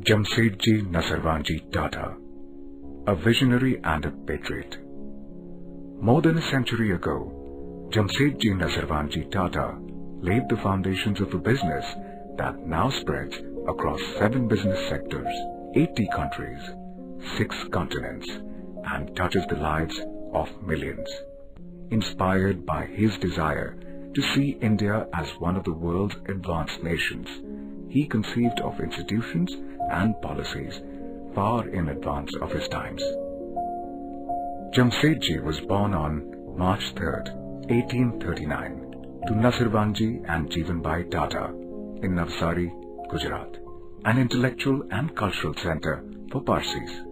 Jamsedji Nusserwanji Tata, a visionary and a patriot. More than a century ago, Jamsedji Nusserwanji Tata laid the foundations of a business that now spreads across 7 business sectors, 80 countries, 6 continents, and touches the lives of millions. Inspired by his desire to see India as one of the world's advanced nations, he conceived of institutions and policies far in advance of his times. Jamsedji was born on March 3, 1839, to Nusserwanji and Jeevanbai Tata in Navsari, Gujarat, an intellectual and cultural center for Parsis.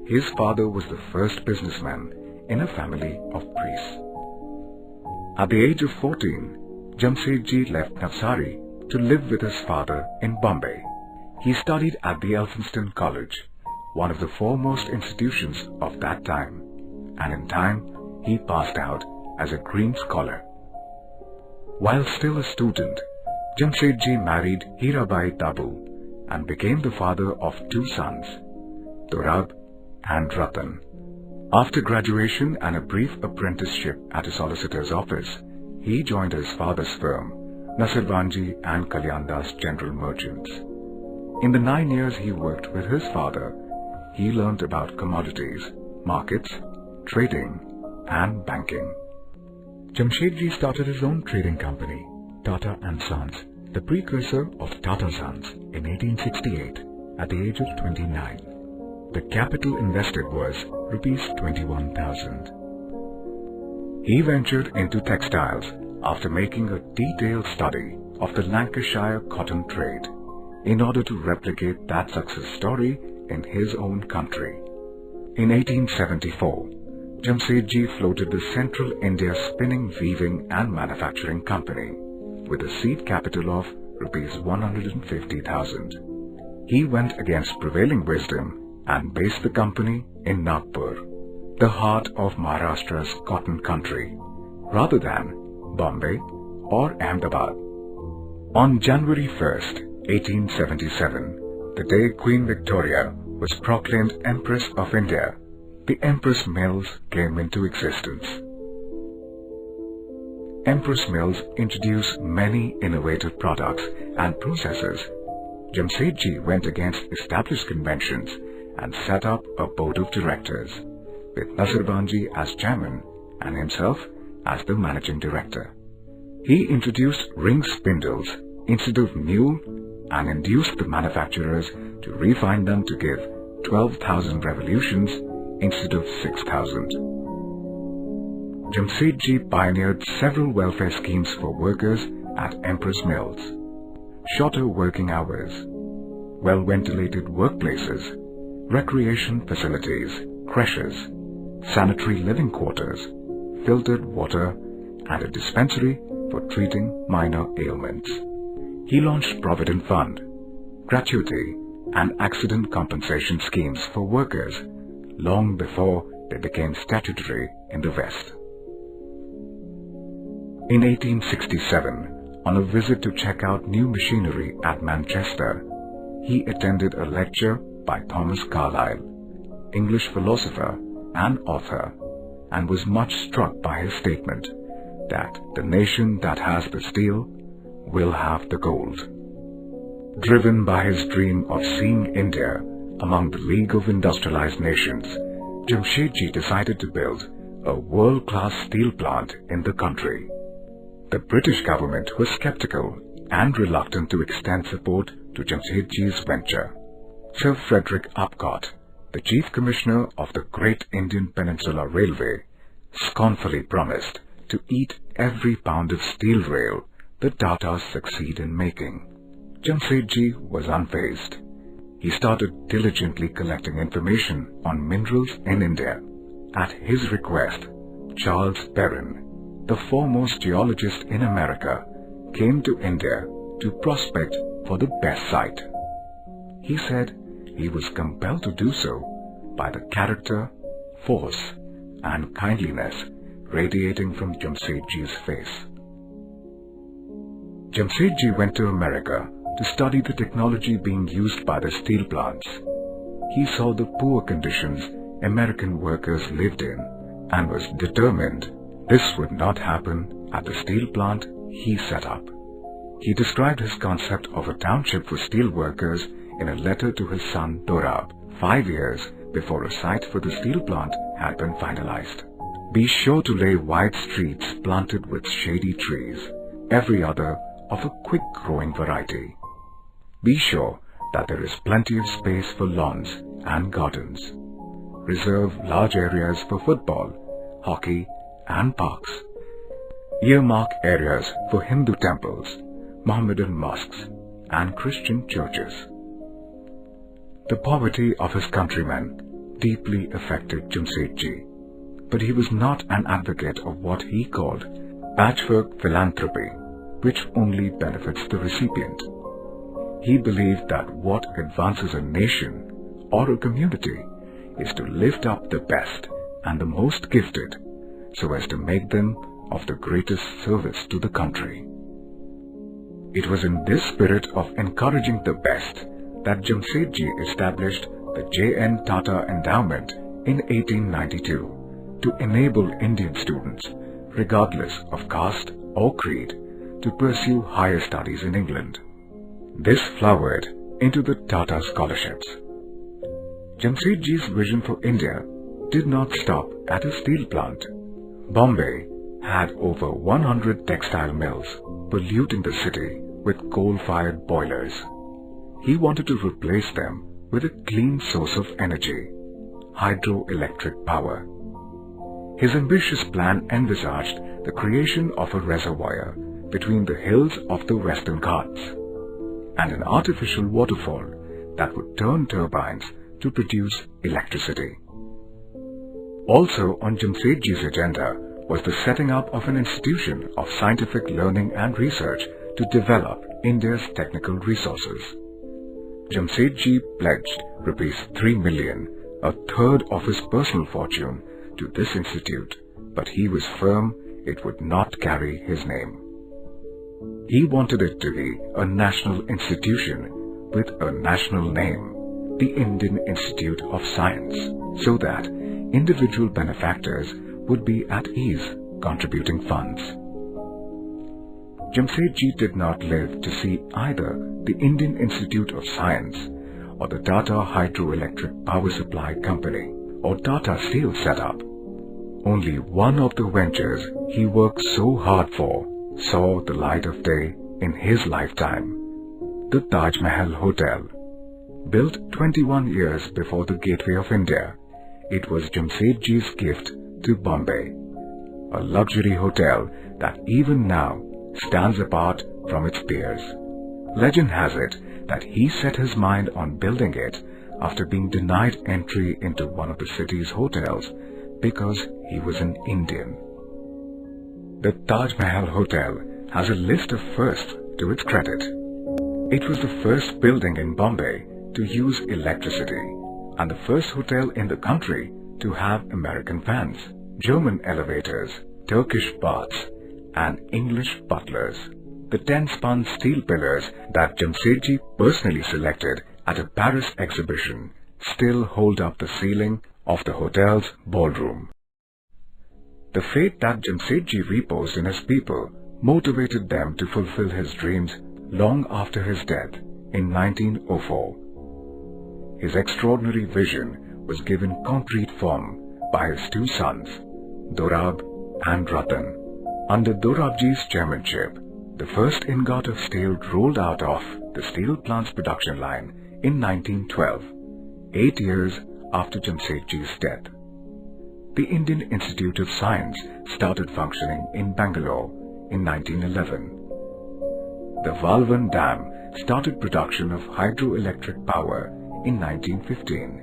His father was the first businessman in a family of priests. At the age of 14, Jamsedji left Navsari to live with his father in Bombay. He studied at the Elphinstone College, one of the foremost institutions of that time, and in time he passed out as a Green Scholar. While still a student, Jamsedji married Hirabai Tabu and became the father of 2 sons, Dorab and Ratan. After graduation and a brief apprenticeship at a solicitor's office, he joined his father's firm, Nusserwanji and Kalyandas General Merchants. In the 9 years he worked with his father, he learned about commodities, markets, trading, and banking. Jamshedji started his own trading company, Tata & Sons, the precursor of Tata Sons, in 1868 at the age of 29. The capital invested was Rs 21,000. He ventured into textiles after making a detailed study of the Lancashire cotton trade in order to replicate that success story in his own country. In 1874, Jamsedji floated the Central India Spinning, Weaving and Manufacturing Company with a seed capital of Rs 150,000. He went against prevailing wisdom and based the company in Nagpur, the heart of Maharashtra's cotton country, rather than Bombay or Ahmedabad. On January 1, 1877, the day Queen Victoria was proclaimed Empress of India, the Empress Mills came into existence. Empress Mills introduced many innovative products and processes. Jamsedji went against established conventions and set up a board of directors, with Nusserwanji as chairman and himself as the managing director. He introduced ring spindles instead of mule and induced the manufacturers to refine them to give 12,000 revolutions instead of 6,000. Jamsedji pioneered several welfare schemes for workers at Empress Mills: shorter working hours, well-ventilated workplaces, recreation facilities, creches, sanitary living quarters, filtered water, and a dispensary for treating minor ailments. He launched Provident Fund, gratuity, and accident compensation schemes for workers long before they became statutory in the West. In 1867, on a visit to check out new machinery at Manchester, he attended a lecture by Thomas Carlyle, English philosopher and author, and was much struck by his statement that the nation that has the steel will have the gold. Driven by his dream of seeing India among the League of Industrialized Nations, Jamshedji decided to build a world-class steel plant in the country. The British government was skeptical and reluctant to extend support to Jamshedji's venture. Sir Frederick Upcott, the Chief Commissioner of the Great Indian Peninsula Railway, scornfully promised to eat every pound of steel rail the Tatas succeed in making. Jamsedji was unfazed. He started diligently collecting information on minerals in India. At his request, Charles Perrin, the foremost geologist in America, came to India to prospect for the best site. He said he was compelled to do so by the character, force, and kindliness radiating from Jamsedji's face. Jamsedji went to America to study the technology being used by the steel plants. He saw the poor conditions American workers lived in and was determined this would not happen at the steel plant he set up. He described his concept of a township for steel workers in a letter to his son Dorab, 5 years before a site for the steel plant had been finalized. Be sure to lay wide streets planted with shady trees, every other of a quick-growing variety. Be sure that there is plenty of space for lawns and gardens. Reserve large areas for football, hockey, and parks. Earmark areas for Hindu temples, Mohammedan mosques, and Christian churches. The poverty of his countrymen deeply affected Jamsedji, but he was not an advocate of what he called patchwork philanthropy, which only benefits the recipient. He believed that what advances a nation or a community is to lift up the best and the most gifted so as to make them of the greatest service to the country. It was in this spirit of encouraging the best that Jamsedji established the J.N. Tata Endowment in 1892 to enable Indian students, regardless of caste or creed, to pursue higher studies in England. This flowered into the Tata scholarships. Jamsedji's vision for India did not stop at a steel plant. Bombay had over 100 textile mills polluting the city with coal-fired boilers. He wanted to replace them with a clean source of energy, hydroelectric power. His ambitious plan envisaged the creation of a reservoir between the hills of the Western Ghats and an artificial waterfall that would turn turbines to produce electricity. Also on Jamsedji's agenda was the setting up of an institution of scientific learning and research to develop India's technical resources. Jamsedji pledged ₹3 million, a third of his personal fortune, to this institute, but he was firm it would not carry his name. He wanted it to be a national institution with a national name, the Indian Institute of Science, so that individual benefactors would be at ease contributing funds. Jamsedji did not live to see either the Indian Institute of Science or the Tata Hydroelectric Power Supply Company or Tata Steel set up. Only one of the ventures he worked so hard for saw the light of day in his lifetime, the Taj Mahal Hotel. Built 21 years before the Gateway of India, it was Jamsedji's gift to Bombay, a luxury hotel that even now stands apart from its peers. Legend has it that he set his mind on building it after being denied entry into one of the city's hotels because he was an Indian. The Taj Mahal Hotel has a list of firsts to its credit. It was the first building in Bombay to use electricity and the first hotel in the country to have American fans, German elevators, Turkish baths, and English butlers. The 10-span steel pillars that Jamsedji personally selected at a Paris exhibition still hold up the ceiling of the hotel's ballroom. The faith that Jamsedji reposed in his people motivated them to fulfill his dreams long after his death in 1904. His extraordinary vision was given concrete form by his two sons, Dorab and Ratan. Under Dorabji's chairmanship, the first ingot of steel rolled out of the steel plant's production line in 1912, 8 years after Jamsedji's death. The Indian Institute of Science started functioning in Bangalore in 1911. The Valvan Dam started production of hydroelectric power in 1915.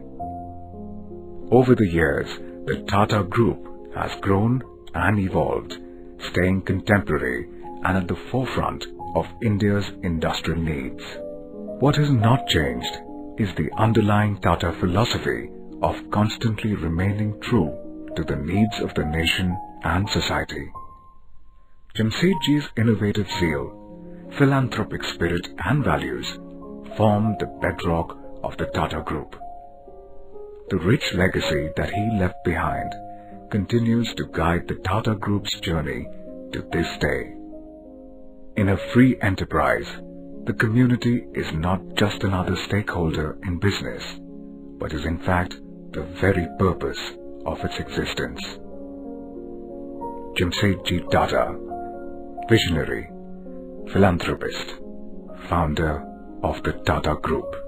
Over the years, the Tata Group has grown and evolved, staying contemporary and at the forefront of India's industrial needs. What has not changed is the underlying Tata philosophy of constantly remaining true to the needs of the nation and society. Jamsedji's innovative zeal philanthropic spirit and values formed the bedrock of the Tata Group. The rich legacy that he left behind continues to guide the Tata Group's journey to this day. In a free enterprise, the community is not just another stakeholder in business, but is in fact the very purpose of its existence. Jamsedji Tata, visionary, philanthropist, founder of the Tata Group.